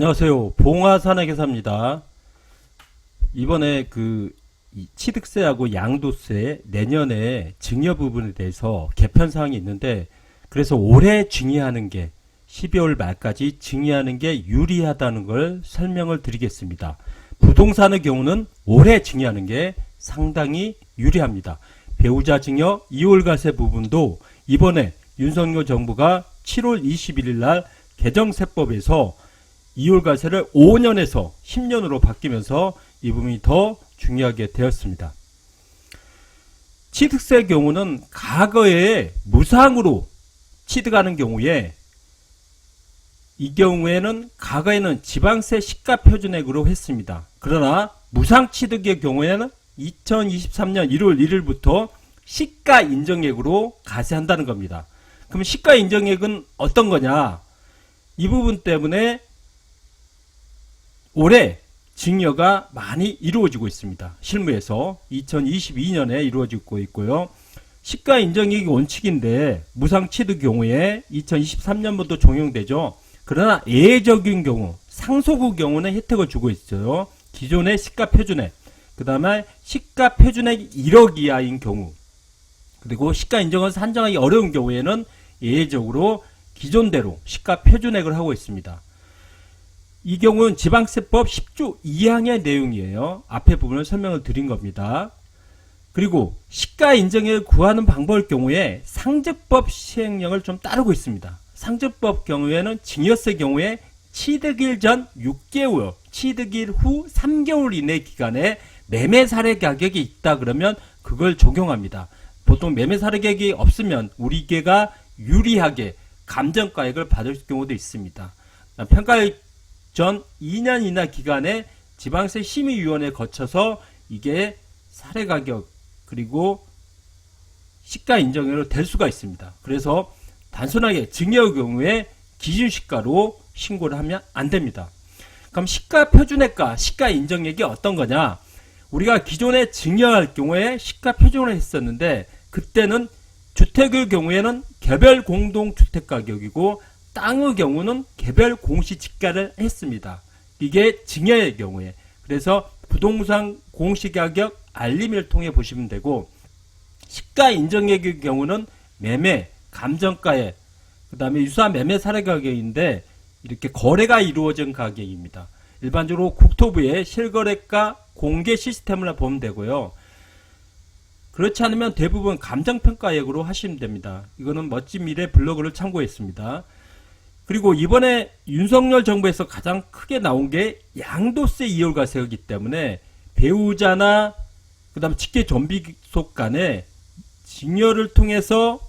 안녕하세요. 봉화산악회사입니다. 이번에 이 취득세하고 양도세 내년에 증여 부분에 대해서 개편 사항이 있는데, 그래서 올해 증여하는 게 12월 말까지 증여하는 게 유리하다는 걸 설명을 드리겠습니다. 부동산의 경우는 올해 증여하는 게 상당히 유리합니다. 배우자 증여 2월 과세 부분도 이번에 윤석열 정부가 7월 21일 날 개정세법에서 2월 과세를 5년에서 10년으로 바뀌면서 이 부분이 더 중요하게 되었습니다. 취득세 경우는 과거에 무상으로 취득하는 경우에, 이 경우에는 과거에는 지방세 시가표준액으로 했습니다. 그러나 무상 취득의 경우에는 2023년 1월 1일부터 시가 인정액으로 과세한다는 겁니다. 그럼 시가 인정액은 어떤 거냐? 이 부분 때문에 올해 증여가 많이 이루어지고 있습니다. 실무에서 2022년에 이루어지고 있고요. 시가 인정액이 원칙인데 무상 취득 경우에 2023년부터 적용되죠. 그러나 예외적인 경우, 상속의 경우는 혜택을 주고 있어요. 기존의 시가 표준액, 그 다음에 시가 표준액 1억 이하인 경우, 그리고 시가 인정을 산정하기 어려운 경우에는 예외적으로 기존대로 시가 표준액을 하고 있습니다. 이 경우는 지방세법 10조 2항의 내용이에요. 앞에 부분을 설명을 드린 겁니다. 그리고 시가 인정액을 구하는 방법의 경우에 상제법 시행령을 좀 따르고 있습니다. 상제법 경우에는 증여세 경우에 취득일 전 6개월, 취득일 후 3개월 이내 기간에 매매 사례 가격이 있다 그러면 그걸 적용합니다. 보통 매매 사례 가격이 없으면 우리가 유리하게 감정가액을 받을 경우도 있습니다. 평가액 전 2년 이나 기간에 지방세 심의위원회에 거쳐서 이게 사례가격 그리고 시가 인정으로 될 수가 있습니다. 그래서 단순하게 증여의 경우에 기준시가로 신고를 하면 안 됩니다. 그럼 시가 표준액과 시가 인정액이 어떤 거냐? 우리가 기존에 증여할 경우에 시가 표준을 했었는데, 그때는 주택의 경우에는 개별 공동주택가격이고 땅의 경우는 개별 공시지가를 했습니다. 이게 증여의 경우에. 그래서 부동산 공시가격 알림을 통해 보시면 되고, 시가 인정액의 경우는 매매, 감정가액, 그 다음에 유사한 매매 사례 가격인데 이렇게 거래가 이루어진 가격입니다. 일반적으로 국토부의 실거래가 공개 시스템을 보면 되고요. 그렇지 않으면 대부분 감정평가액으로 하시면 됩니다. 이거는 멋진 미래 블로그를 참고했습니다. 그리고 이번에 윤석열 정부에서 가장 크게 나온 게 양도세 2월 과세이기 때문에 배우자나 그 다음 직계 존비속 간에 증여를 통해서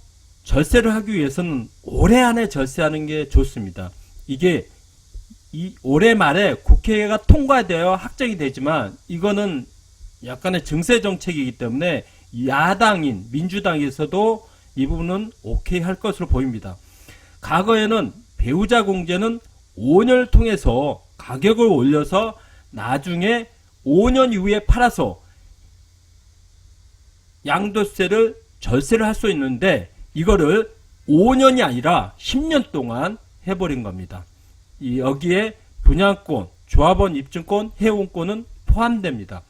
절세를 하기 위해서는 올해 안에 절세하는 게 좋습니다. 이게 이 올해 말에 국회가 통과되어 확정이 되지만 이거는 약간의 증세 정책이기 때문에 야당인 민주당에서도 이 부분은 오케이 할 것으로 보입니다. 과거에는 배우자 공제는 5년을 통해서 가격을 올려서 나중에 5년 이후에 팔아서 양도세를 절세를 할 수 있는데, 이거를 5년이 아니라 10년 동안 해버린 겁니다. 여기에 분양권, 조합원 입증권, 회원권은 포함됩니다.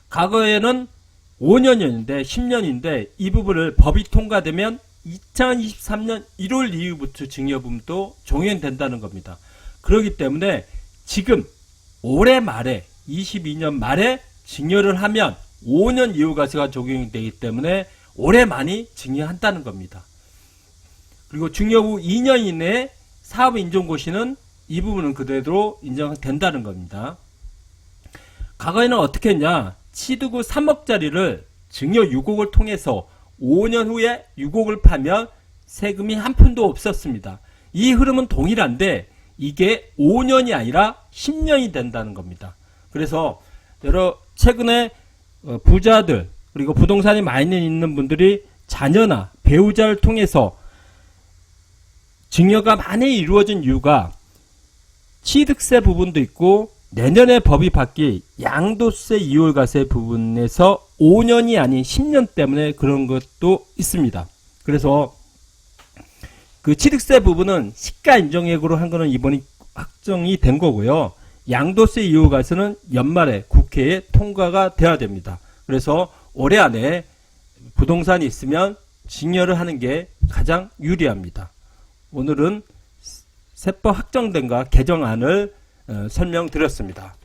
과거에는 5년이었는데 10년인데 이 부분을 법이 통과되면 2023년 1월 이후부터 증여분도 적용된다는 겁니다. 그렇기 때문에 지금 올해 말에 22년 말에 증여를 하면 5년 이후 과세가 적용이 되기 때문에 올해 많이 증여한다는 겁니다. 그리고 증여 후 2년 이내에 사업 인정고시는 이 부분은 그대로 인정된다는 겁니다. 과거에는 어떻게 했냐? 취득 후 3억짜리를 증여 6억을 통해서 5년 후에 6억을 파면 세금이 한 푼도 없었습니다. 이 흐름은 동일한데 이게 5년이 아니라 10년이 된다는 겁니다. 그래서 최근에 부자들 그리고 부동산이 많이 있는 분들이 자녀나 배우자를 통해서 증여가 많이 이루어진 이유가 취득세 부분도 있고 내년에 법이 바뀔 양도세 2월 과세 부분에서 5년이 아닌 10년 때문에 그런 것도 있습니다. 그래서 그 취득세 부분은 시가 인정액으로 한 거는 이번이 확정이 된 거고요. 양도세 이후 가서는 연말에 국회에 통과가 돼야 됩니다. 그래서 올해 안에 부동산이 있으면 증여를 하는 게 가장 유리합니다. 오늘은 세법 확정된과 개정안을 설명드렸습니다.